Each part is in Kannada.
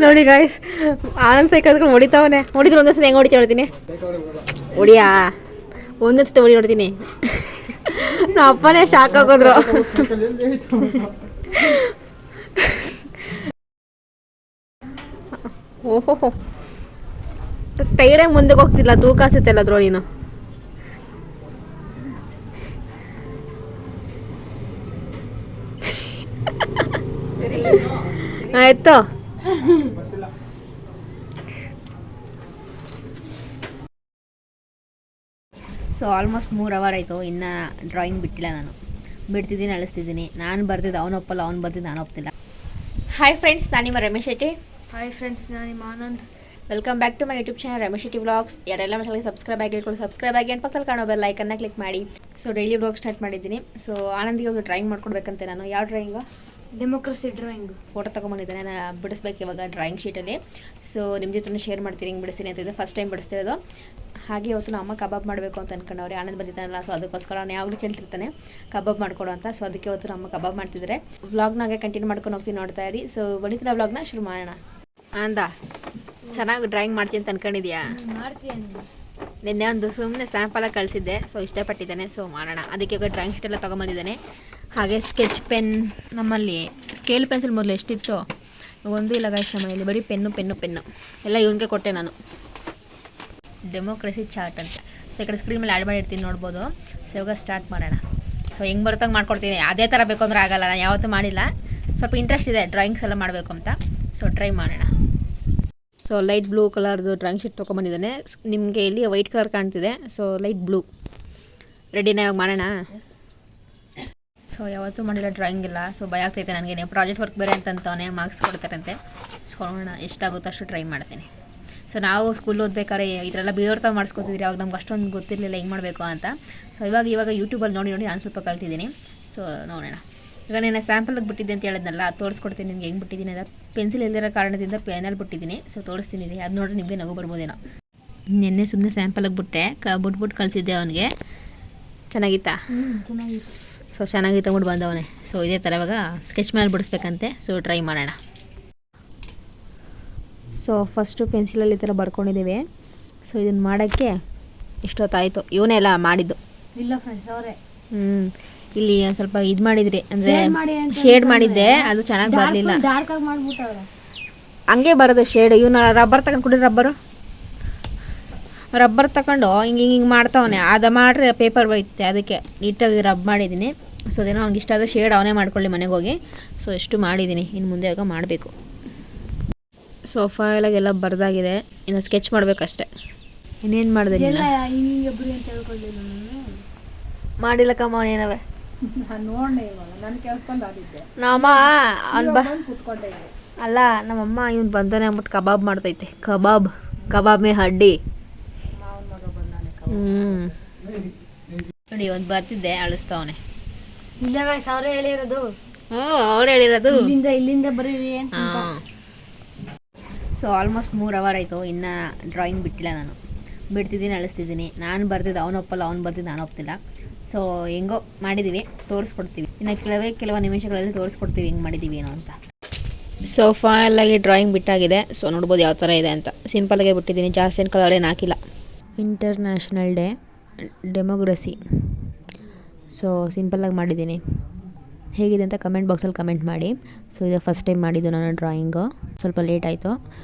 ನೋಡಿ ಗಾಯ್ಸ್, ಆನಂದ್ ಸೈಕಲ್ ಹೊಡಿತಾವನೆ. ಹೊಡಿದ್ರೆ ಒಂದೊಂದ್ಸತಿ ಹೆಂಗೆ ಹೊಡಿತಾ ಹೊಡ್ತೀನಿ, ಹೊಡಿಯಾ ಒಂದೊಂದ್ಸತಿ ಹೊಡಿ ಹೊಡ್ತೀನಿ. ನಮ್ಮ ಅಪ್ಪನೇ ಶಾಕ್ ಆಗೋದ್ರು. ಓಹೋ, ಟೈರೇ ಮುಂದಕ್ಕೆ ಹೋಗ್ತಿಲ್ಲ, ತೂಕ ಅನ್ಸುತ್ತಲ್ಲ ಅದ್ರೊಳಗೆ ನೀನು. ಆಯ್ತು. ಸೊ ಆಲ್ಮೋಸ್ಟ್ 3 ಅವರ್ ಆಯಿತು, ಇನ್ನು ಡ್ರಾಯಿಂಗ್ ಬಿಟ್ಟಿಲ್ಲ. ನಾನು ಬಿಡ್ತಿದ್ದೀನಿ, ಅಳಿಸ್ತಿದ್ದೀನಿ. ನಾನು ಬರ್ತಿದ್ದೆ ಅವನು ಒಪ್ಪಲ್ಲ, ಅವ್ನು ಬರ್ತಿದ್ದು ನಾನು ಒಪ್ತಿಲ್ಲ. ಹಾಯ್ ಫ್ರೆಂಡ್ಸ್, ನಾನು ನಿಮ್ಮ ರಮೇಶ್ ಶೆಟ್ಟಿ. ಹಾಯ್ ಫ್ರೆಂಡ್ಸ್, ನಾನು ನಿಮ್ಮ Anand. Welcome back to my YouTube channel Ramesh Shetty vlogs. ಯಾರೆಲ್ಲ ಚಾನಲ್ಗೆ ಸಬ್ಸ್ಕ್ರೈಬ್ ಆಗಿರ್ಕೊಳ್ಳಿ, ಸಬ್ಸ್ಕ್ರೈಬ್ ಆಗಿ ಅಂಡ್ ಪಕ್ಕದಲ್ಲಿ ಕಾಣೋ ಬೆಲ್ ಐಕನ್ನ ಕ್ಲಿಕ್ ಮಾಡಿ. ಸೊ ಡೈಲಿ ವ್ಲಾಗ್ ಸ್ಟಾರ್ಟ್ ಮಾಡಿದ್ದೀನಿ. ಸೊ ಆನಂದಿಗೆ ಒಂದು ಡ್ರಾಯಿಂಗ್ ಮಾಡ್ಕೊಡ್ಬೇಕಂತೆ ನಾನು. ಯಾವ ಡ್ರಾಯಿಂಗು? Democracy drawing. ಫೋಟೋ ತೊಗೊಂಬಂದಿದ್ದೇನೆ, ನಾನು ಬಿಡಿಸ್ಬೇಕು ಇವಾಗ ಡ್ರಾಯಿಂಗ್ ಶೀಟಲ್ಲಿ. ಸೊ ನಿಮ್ಮ ಜೊತೆ ಶೇರ್ ಮಾಡ್ತೀನಿ ಹಿಂಗೆ ಬಿಡಿಸ್ತೀನಿ ಅಂತ. ಫಸ್ಟ್ ಟೈಮ್ ಬಿಡಿಸ್ತಿರೋದು. ಹಾಗೆ ಇವತ್ತು ನಮ್ಮ ಅಮ್ಮ ಕಬಾಬ್ ಮಾಡಬೇಕು ಅಂತ ಅಂದ್ಕೊಂಡವ್ರೆ. ಆನಂದ್ ಬಂದಿದ್ದಾನಲ್ಲ, ಸೊ ಅದಕ್ಕೋಸ್ಕರ ನಾನು ಯಾವಾಗಲೂ ಕೇಳ್ತಿರ್ತಾನೆ ಕಬಾಬ್ ಮಾಡ್ಕೊಡು ಅಂತ. ಸೊ ಅದಕ್ಕೆ ಇವತ್ತು ನಮ್ಮ ಕಬಾಬ್ ಮಾಡ್ತಿದ್ದಾರೆ. ವ್ಲಾಗ್ನಾಗೆ ಕಂಟಿನ್ಯೂ ಮಾಡ್ಕೊಂಡು ಹೋಗ್ತೀನಿ, ನೋಡ್ತಾ ಇರಿ. ಸೊ ಬಳಿತಿನ ವ್ಲಾಗ್ನ ಶುರು ಮಾಡೋಣ. ಅಂದ ಚೆನ್ನಾಗಿ ಡ್ರಾಯಿಂಗ್ ಮಾಡ್ತೀನಿ ಅಂತ ಅನ್ಕೊಂಡಿದ್ಯಾ? ಮಾಡ್ತೀನಿ. ನಿನ್ನೆ ಒಂದು ಸುಮ್ಮನೆ ಸ್ಯಾಂಪಲಾಗಿ ಕಳಿಸಿದ್ದೆ, ಸೊ ಇಷ್ಟಪಟ್ಟಿದ್ದಾನೆ. ಸೊ ಮಾಡೋಣ. ಅದಕ್ಕೆ ಇವಾಗ ಡ್ರಾಯಿಂಗ್ ಶೀಟ್ ಎಲ್ಲ ತೊಗೊಂಬಂದಿದ್ದಾನೆ. ಹಾಗೆ ಸ್ಕೆಚ್ ಪೆನ್, ನಮ್ಮಲ್ಲಿ ಸ್ಕೇಲ್ ಪೆನ್ಸಿಲ್ ಮೊದಲು ಎಷ್ಟಿತ್ತು, ಒಂದು ಇಲ್ಲ ಗಾಯ್ಸ್ ನಮ್ಮ ಮನೆಯಲ್ಲಿ, ಬರೀ ಪೆನ್ನು ಎಲ್ಲ ಇವನಿಗೆ ಕೊಟ್ಟೆ ನಾನು. ಡೆಮೋಕ್ರಸಿ ಚಾರ್ಟ್ ಅಂತ. ಸೊ ಈ ಕಡೆ ಸ್ಕ್ರೀನ್ ಮೇಲೆ ಆ್ಯಡ್ ಮಾಡಿರ್ತೀನಿ, ನೋಡ್ಬೋದು. ಸೊ ಇವಾಗ ಸ್ಟಾರ್ಟ್ ಮಾಡೋಣ. ಸೊ ಹೆಂಗೆ ಬರ್ತಂಗೆ ಮಾಡ್ಕೊಡ್ತೀನಿ. ಅದೇ ಥರ ಬೇಕು ಅಂದ್ರೆ ಆಗಲ್ಲ, ನಾನು ಯಾವತ್ತೂ ಮಾಡಿಲ್ಲ. ಸ್ವಲ್ಪ ಇಂಟ್ರೆಸ್ಟ್ ಇದೆ ಡ್ರಾಯಿಂಗ್ಸ್ ಎಲ್ಲ ಮಾಡಬೇಕು ಅಂತ. ಸೊ ಟ್ರೈ ಮಾಡೋಣ. ಸೊ ಲೈಟ್ ಬ್ಲೂ ಕಲರ್ದು ಡ್ರಾಯಿಂಗ್ ಶೀಟ್ ತೊಗೊಂಬಂದಿದ್ದಾನೆ. ನಿಮಗೆ ಇಲ್ಲಿ ವೈಟ್ ಕಲರ್ ಕಾಣ್ತಿದೆ, ಸೊ ಲೈಟ್ ಬ್ಲೂ. ರೆಡಿನ ಇವಾಗ ಮಾಡೋಣ. ಸೊ ಯಾವತ್ತೂ ಮಾಡಿಲ್ಲ ಡ್ರಾಯಿಂಗ್ ಇಲ್ಲ, ಸೊ ಭಯ ಆಗ್ತೈತೆ ನನಗೆ. ನೀವು ಪ್ರಾಜೆಕ್ಟ್ ವರ್ಕ್ ಬೇರೆ ಅಂತವನೇ ಮಾರ್ಕ್ಸ್ ಕೊಡ್ತಾರಂತೆ. ಸೊ ನೋಡೋಣ ಎಷ್ಟಾಗುತ್ತೋ ಅಷ್ಟು ಟ್ರೈ ಮಾಡ್ತೀನಿ. ಸೊ ನಾವು ಸ್ಕೂಲ್ ಓದ್ಬೇಕಾದ್ರೆ ಇದರೆಲ್ಲ ಬೇರೆಯವ್ರ ತಾವು ಮಾಡಿಸ್ಕೊತಿದ್ರಿ. ಅವಾಗ ನಮ್ಗೆ ಅಷ್ಟೊಂದು ಗೊತ್ತಿರಲಿಲ್ಲ ಹೆಂಗೆ ಮಾಡಬೇಕು ಅಂತ. ಸೊ ಇವಾಗ ಯೂಟ್ಯೂಬಲ್ಲಿ ನೋಡಿ ನಾನು ಸ್ವಲ್ಪ ಕಲ್ತಿದ್ದೀನಿ. ಸೊ ನೋಡೋಣ. ಈಗ ನಾನು ಸ್ಯಾಂಪಲ್ಗೆ ಬಿಟ್ಟಿದ್ದೆ ಅಂತ ಹೇಳಿದ್ನಲ್ಲ, ಅದು ತೋರಿಸ್ಕೊಡ್ತೀನಿ ನಿಮ್ಗೆ ಹೆಂಗೆ ಬಿಟ್ಟಿದ್ದೀನಿ ಅಂತ. ಪೆನ್ಸಿಲ್ ಇಲ್ದಿರೋ ಕಾರಣದಿಂದ ಪೆನಲ್ಲಿ ಬಿಟ್ಟಿದ್ದೀನಿ. ಸೊ ತೋರಿಸ್ತೀನಿ, ಅದು ನೋಡಿದ್ರೆ ನಿಮಗೆ ನಗು ಬರ್ಬೋದೇನೋ. ನಿನ್ನೆ ಸುಮ್ಮನೆ ಸ್ಯಾಂಪಲ್ಗೆ ಬಿಟ್ಟೆ, ಬಿಟ್ಬಿಟ್ಟು ಕಳಿಸಿದ್ದೆ ಅವನಿಗೆ. ಚೆನ್ನಾಗಿತ್ತಾ? ಚೆನ್ನಾಗಿತ್ತು. ಸೊ ಚೆನ್ನಾಗಿ ತಗೊಂಡು ಬಂದವನೇ. ಸೊ ಇದೇ ಥರ ಇವಾಗ ಸ್ಕೆಚ್ ಮೇಲೆ ಬಿಡಿಸ್ಬೇಕಂತೆ. ಸೊ ಟ್ರೈ ಮಾಡೋಣ. ಸೊ ಫಸ್ಟು ಪೆನ್ಸಿಲಲ್ಲಿ ಈ ಥರ ಬರ್ಕೊಂಡಿದ್ದೀವಿ. ಸೊ ಇದನ್ನು ಮಾಡೋಕ್ಕೆ ಇಷ್ಟೊತ್ತಾಯಿತು. ಇವನೇ ಎಲ್ಲ ಮಾಡಿದ್ದು. ಇಲ್ಲ ಫ್ರೆಂಡ್ಸ್, ಅವರೇ. ಇಲ್ಲಿ ಸ್ವಲ್ಪ ಇದು ಮಾಡಿದ್ರಿ ಅಂದರೆ ಶೇಡ್ ಮಾಡಿದ್ದೆ, ಅದು ಚೆನ್ನಾಗಿ ಬರಲಿಲ್ಲ. ಡಾರ್ಕ್ ಆಗಿ ಮಾಡ್ಬಿಟ್ಟವ್ರೆ. ಹಂಗೆ ಬರೋದು ಶೇಡ್. ಇವನು ರಬ್ಬರ್ ತಗೊಂಡು ಕೊಡಿ, ರಬ್ಬರ್ ತಗೊಂಡು ಹಿಂಗೆ ಮಾಡ್ತಾವನೆ. ಅದು ಮಾಡ್ರೆ ಪೇಪರ್ ಬರುತ್ತೆ, ಅದಕ್ಕೆ ನೀಟಾಗಿ ರಬ್ ಮಾಡಿದ್ದೀನಿ. ಸೊ ಅದೇನೋ ಅವ್ನಿಗೆ ಇಷ್ಟ ಆದ ಶೇಡ್ ಅವನೇ ಮಾಡ್ಕೊಳ್ಳಿ ಮನೆಗೆ ಹೋಗಿ. ಸೊ ಎಷ್ಟು ಮಾಡಿದ್ದೀನಿ, ಇನ್ನು ಮುಂದೆ ಇವಾಗ ಮಾಡಬೇಕು. ಸೊ ಫೈಲಾಗೆಲ್ಲ ಬರೆದಾಗಿದೆ, ಇನ್ನು ಸ್ಕೆಚ್ ಮಾಡಬೇಕಷ್ಟೆ. ಇನ್ನೇನು ಮಾಡಿದೆ? ಮಾಡಿಲ್ಲ ಕಮ್ಮ ಅವನೇನವೆ. ನಮ್ಮ ಅಲ್ಲ, ನಮ್ಮಮ್ಮ ಇವ್ನು ಬಂದಾನೆ ಅಂದ್ಬಿಟ್ಟು ಕಬಾಬ್ ಮಾಡ್ತೈತೆ. ಕಬಾಬ್ ಮೇ ಹಡ್ಡಿ. ನೋಡಿ ಒಂದು ಬರ್ತಿದ್ದೆ, ಅಳಿಸ್ತಾವನೆ. ಇಲ್ಲ ಗಾಯ್ಸ್, ಅವರೇ ಹೇಳಿರೋದು. ಅವ್ರು ಹೇಳಿರೋದು ಇಲ್ಲಿಂದ ಬರೀರಿ ಅಂತ. ಸೊ ಆಲ್ಮೋಸ್ಟ್ 3 ಅವರ್ ಆಯಿತು, ಇನ್ನು ಡ್ರಾಯಿಂಗ್ ಬಿಟ್ಟಿಲ್ಲ. ನಾನು ಬಿಡ್ತಿದ್ದೀನಿ, ಅಳಿಸ್ತಿದ್ದೀನಿ. ನಾನು ಬರ್ತಿದ್ದೆ ಅವನು ಒಪ್ಪಲ್ಲ, ಅವ್ನು ಬರ್ತಿದ್ದು ನಾನು ಒಪ್ತಿಲ್ಲ. ಸೊ ಹೆಂಗೋ ಮಾಡಿದ್ದೀವಿ, ತೋರಿಸ್ಕೊಡ್ತೀವಿ. ಇನ್ನು ಕೆಲವು ನಿಮಿಷಗಳಲ್ಲಿ ತೋರಿಸ್ಕೊಡ್ತೀವಿ ಹೆಂಗೆ ಮಾಡಿದ್ದೀವಿ ಏನೋ ಅಂತ. ಸೊ ಫೈನಲಾಗಿ ಡ್ರಾಯಿಂಗ್ ಬಿಟ್ಟಾಗಿದೆ. ಸೊ ನೋಡ್ಬೋದು ಯಾವ ಥರ ಇದೆ ಅಂತ. ಸಿಂಪಲಾಗೆ ಬಿಟ್ಟಿದ್ದೀನಿ, ಜಾಸ್ತಿ ಏನು ಕಲರ್ ಏನು ಹಾಕಿಲ್ಲ. International day democracy. ಸೊ ಸಿಂಪಲ್ಲಾಗಿ ಮಾಡಿದ್ದೀನಿ. ಹೇಗಿದೆ ಅಂತ ಕಮೆಂಟ್ ಬಾಕ್ಸಲ್ಲಿ ಕಮೆಂಟ್ ಮಾಡಿ. ಸೊ ಇದು ಫಸ್ಟ್ ಟೈಮ್ ಮಾಡಿದ್ದು ನಾನು ಡ್ರಾಯಿಂಗು. ಸ್ವಲ್ಪ ಲೇಟ್ ಆಯಿತು.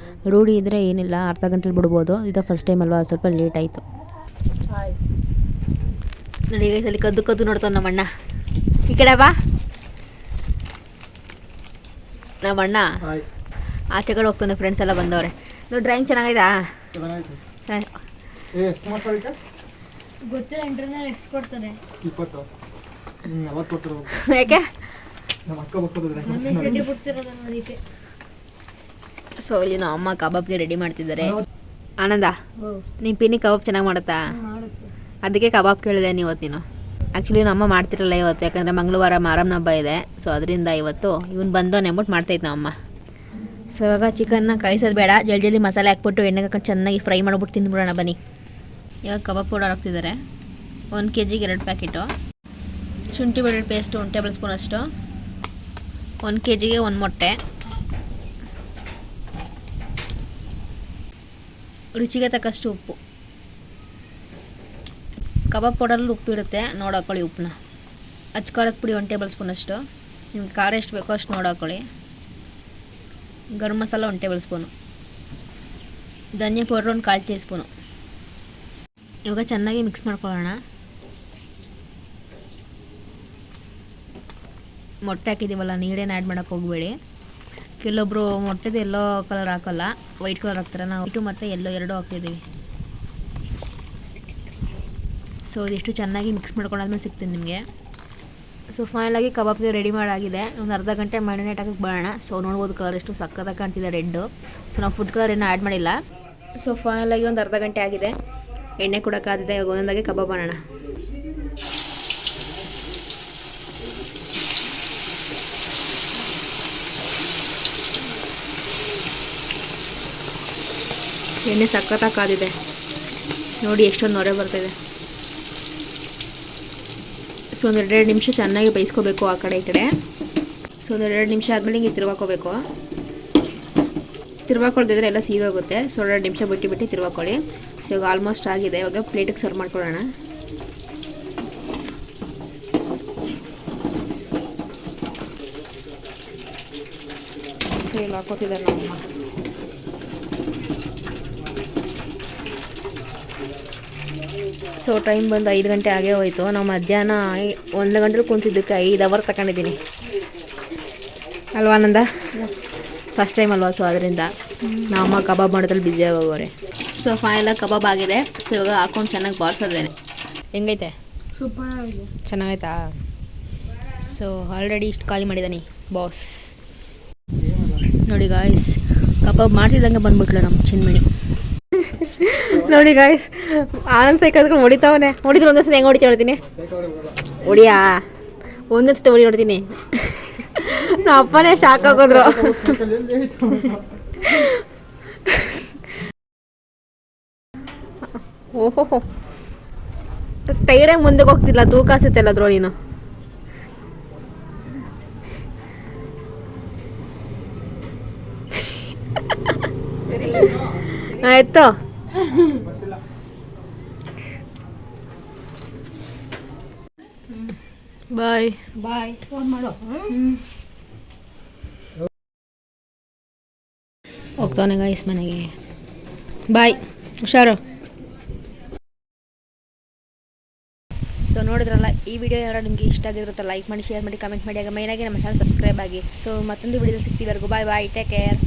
ರೂಢಿ ಇದ್ದರೆ ಏನಿಲ್ಲ, ಅರ್ಧ ಗಂಟೆಲಿ ಬಿಡ್ಬೋದು. ಇದು ಫಸ್ಟ್ ಟೈಮ್ ಅಲ್ವಾ, ಸ್ವಲ್ಪ ಲೇಟ್ ಆಯಿತು. ನೋಡಿ ಈಗ ಸಲ ಕದ್ದು ನೋಡ್ತಾನೆ ನಮ್ಮಣ್ಣ. ಈ ಕಡೆ ಬಾ. ನಮ್ಮಣ್ಣ ಆಚೆ ಕಡೆ ಹೋಗ್ತಾನೆ, ಫ್ರೆಂಡ್ಸ್ ಎಲ್ಲ ಬಂದವ್ರೆ. ನೋಡಿ ಡ್ರಾಯಿಂಗ್ ಚೆನ್ನಾಗಿದಾ? ಗೊತ್ತಿಲ್ಲ, ಇಂಟರ್ನಲ್ ಎಷ್ಟು ಕೊಡ್ತಾರೆ? 20. ಯಾಕೆ? ಸೊ ಇಲ್ಲಿ ನಾವು ಅಮ್ಮ ಕಬಾಬ್ಗೆ ರೆಡಿ ಮಾಡ್ತಿದ್ದಾರೆ. ಆನಂದ, ನೀನು ಪಿನಿ ಕಬಾಬ್ ಚೆನ್ನಾಗಿ ಮಾಡುತ್ತಾ? ಅದಕ್ಕೆ ಕಬಾಬ್ ಕೇಳಿದೆ ನೀನು. ಆ್ಯಕ್ಚುಲಿ ನಮ್ಮ ಅಮ್ಮ ಮಾಡ್ತಿರಲ್ಲ ಇವತ್ತು, ಯಾಕಂದರೆ ಮಂಗಳವಾರ ಮಾರಮ್ಮನ ಹಬ್ಬ ಇದೆ. ಸೊ ಅದರಿಂದ ಇವತ್ತು ಇವನು ಬಂದವನೇ ಅಂದ್ಬಿಟ್ಟು ಮಾಡ್ತೈತೆ ನಮ್ಮಮ್ಮ. ಸೊ ಇವಾಗ ಚಿಕನ್ನ ಕಾಯಿಸೋದು ಬೇಡ, ಜಲ್ದಿ ಮಸಾಲೆ ಹಾಕ್ಬಿಟ್ಟು ಎಣ್ಣೆಗೆ ಹಾಕೊಂಡು ಚೆನ್ನಾಗಿ ಫ್ರೈ ಮಾಡ್ಬಿಟ್ಟು ತಿಂದ್ಬಿಡೋಣ ಬನ್ನಿ. ಇವಾಗ ಕಬಾಬ್ ಪೌಡರ್ ಹಾಕ್ತಿದ್ದಾರೆ. 1 kg 2 ಪ್ಯಾಕೆಟು. ಶುಂಠಿ ಬೆಳ್ಳುಳ್ಳಿ ಪೇಸ್ಟು 1 ಟೇಬಲ್ ಸ್ಪೂನ್ ಅಷ್ಟು. 1 kg 1 ಮೊಟ್ಟೆ. ರುಚಿಗೆ ತಕ್ಕಷ್ಟು ಉಪ್ಪು. ಕಬಾಬ್ ಪೌಡರಲ್ಲಿ ಉಪ್ಪು ಇರುತ್ತೆ, ನೋಡಿ ಹಾಕ್ಕೊಳ್ಳಿ ಉಪ್ಪನ್ನ. ಖಾರದ ಪುಡಿ 1 ಟೇಬಲ್ ಸ್ಪೂನ್ ಅಷ್ಟು. ನಿಮ್ಗೆ ಖಾರ ಎಷ್ಟು ಬೇಕೋ ಅಷ್ಟು ನೋಡಿ ಹಾಕ್ಕೊಳ್ಳಿ. Garam masala 1 table spoon. ಧನಿಯಾ ಪೌಡ್ರ್ 1 ಕಾಲು ಟೀ ಸ್ಪೂನು. ಇವಾಗ ಚೆನ್ನಾಗಿ ಮಿಕ್ಸ್ ಮಾಡ್ಕೊಳ್ಳೋಣ. ಮೊಟ್ಟೆ ಹಾಕಿದ್ದೀವಲ್ಲ, ನೀರೇನು ಆ್ಯಡ್ ಮಾಡೋಕ್ಕೆ ಹೋಗಬೇಡಿ. ಕೆಲವೊಬ್ಬರು ಮೊಟ್ಟೆದು ಎಲ್ಲೋ ಕಲರ್ ಹಾಕೋಲ್ಲ, ವೈಟ್ ಕಲರ್ ಹಾಕ್ತಾರೆ. ನಾವು ವೈಟು ಮತ್ತು ಎಲ್ಲೋ ಎರಡೂ ಹಾಕ್ತಿದ್ದೀವಿ. ಸೊ ಇದಿಷ್ಟು ಚೆನ್ನಾಗಿ ಮಿಕ್ಸ್ ಮಾಡ್ಕೊಂಡಾದ್ಮೇಲೆ ಸಿಗ್ತೀನಿ ನಿಮಗೆ. ಸೊ ಫೈನಲಾಗಿ ಕಬಾಬ್ಗೆ ರೆಡಿ ಮಾಡಾಗಿದೆ. ಒಂದು ಅರ್ಧ ಗಂಟೆ ಮ್ಯಾರಿನೇಟ್ ಹಾಕಕ್ಕೆ ಬರೋಣ. ಸೊ ನೋಡ್ಬೋದು ಕಲರ್ ಎಷ್ಟು ಸಕ್ಕತ್ತಾಗಿ ಕಾಣ್ತಿದೆ ರೆಡ್ಡು. ಸೊ ನಾವು ಫುಡ್ ಕಲರ್ ಏನೂ ಆ್ಯಡ್ ಮಾಡಿಲ್ಲ. ಸೊ ಫೈನಲಾಗಿ ಒಂದು ಅರ್ಧ ಗಂಟೆ ಆಗಿದೆ. ಎಣ್ಣೆ ಕೂಡ ಕಾದಿದೆ. ಇವಾಗ ಒಂದೊಂದಾಗಿ ಕಬಾಬ್ ಮಾಡೋಣ. ಎಣ್ಣೆ ಸಕ್ಕತ್ತಾಗಿ ಕಾದಿದೆ ನೋಡಿ, ಎಷ್ಟೊಂದು ನೊರೆ ಬರ್ತಿದೆ. ಸೊ ಒಂದು 2 ನಿಮಿಷ ಚೆನ್ನಾಗಿ ಬೇಯಿಸ್ಕೋಬೇಕು ಆ ಕಡೆ ಈ ಕಡೆ. ಸೊ ಒಂದು 2 ನಿಮಿಷ ಆದಮೇಲೆ ಹಿಂಗೆ ತಿರ್ವಾಕೋಬೇಕು. ತಿರ್ವಾಕೊಳ್ದಿದ್ರೆ ಎಲ್ಲ ಸೀದೋಗುತ್ತೆ. ಸೊ 2 ನಿಮಿಷ ಬಿಟ್ಟು ತಿರ್ವಾಕೊಳ್ಳಿ. ಇವಾಗ ಆಲ್ಮೋಸ್ಟ್ ಆಗಿದೆ. ಇವಾಗ ಪ್ಲೇಟಿಗೆ ಸರ್ವ್ ಮಾಡ್ಕೊಳ್ಳೋಣ. ಸೇಲ್ ಹಾಕೋತಿದ್ದಾರೆ ನಮ್ಮಮ್ಮ. ಸೊ ಟೈಮ್ ಬಂದು 5 ಗಂಟೆ ಆಗೇ ಹೋಯಿತು. ನಾವು ಮಧ್ಯಾಹ್ನ 1 ಗಂಟೆ ಕುಂತಿದ್ದಕ್ಕೆ 5 ಅವರ್ ತಗೊಂಡಿದ್ದೀನಿ ಅಲ್ವಾ ನಂದ? ಫಸ್ಟ್ ಟೈಮ್ ಅಲ್ವಾ? ಸೊ ಅದರಿಂದ ನಮ್ಮಮ್ಮ ಕಬಾಬ್ ಮಾಡೋದ್ರಲ್ಲಿ ಬ್ಯುಸಿಯಾಗಿ ಹೋಗೋರೆ. ಸೊ ಫೈನಲಾಗಿ ಕಬಾಬ್ ಆಗಿದೆ. ಸೊ ಇವಾಗ ಹಾಕೊಂಡು ಚೆನ್ನಾಗಿ ಬಾರಿಸೋದೇನೆ. ಹೆಂಗೈತೆ? ಸೂಪರ್ ಆಗಿದೆ. ಚೆನ್ನಾಗೈತಾ? ಸೊ ಆಲ್ರೆಡಿ ಇಷ್ಟು ಖಾಲಿ ಮಾಡಿದ್ದಾನೆ ಬಾಸ್. ನೋಡಿ ಗಾಯ್ಸ್, ಕಬಾಬ್ ಮಾಡ್ತಿದ್ದಂಗೆ ಬಂದ್ಬಿಟ್ಲು ನಮ್ಮ ಚಿನ್ಮಣಿ. ನೋಡಿ ಗಾಯ್ಸ್, ಆನಂದ್ ಸೈಕಲ್ಕೊಂಡು ಹೊಡಿತಾವನೆ. ಹೊಡಿದ್ರೆ ಒಂದೊಂದ್ಸತಿ ಹೆಂಗೆ ಹೊಡಿತಾ ಹೊಡ್ತೀನಿ ಹೊಡಿಯಾ, ಒಂದೊಂದ್ಸತಿ ಹೊಡಿ ಹೊಡ್ತೀನಿ. ನಮ್ಮ ಅಪ್ಪನೇ ಶಾಕ್ ಆಗೋದ್ರು. ಓಹೋ, ಟೈರಾಗಿ ಮುಂದಕ್ಕೆ ಹೋಗ್ತಿಲ್ಲ, ತೂಕ ಅನ್ಸುತ್ತೆಲ್ಲ ಅದ್ರೋ ನೀನು. ಆಯ್ತು, ಬಾಯ್ ಬಾಯ್. ಫೋನ್ ಮಾಡು. ಹೋಗ್ತಾನೆ ಗಾಯ್ಸ್ ಮನೆಗೆ. ಬಾಯ್, ಹುಷಾರು. ಸೊ ನೋಡಿದ್ರಲ್ಲ, ಈ ವಿಡಿಯೋ ಯಾರು ನಿಮಗೆ ಇಷ್ಟ ಆಗಿರುತ್ತೆ ಲೈಕ್ ಮಾಡಿ, ಶೇರ್ ಮಾಡಿ, ಕಮೆಂಟ್ ಮಾಡಿ. ಆಗ ಮೈನಾಗಿ ನಮ್ಮ ಚಾನಲ್ ಸಬ್ಸ್ಕ್ರೈಬ್ ಆಗಿ. ಸೊ ಮತ್ತೊಂದು ವಿಡಿಯೋದಲ್ಲಿ ಸಿಗ್ತೀವರೆಗೂ ಬಾಯ್ ಬಾಯ್, ಟೇಕ್ ಕೇರ್.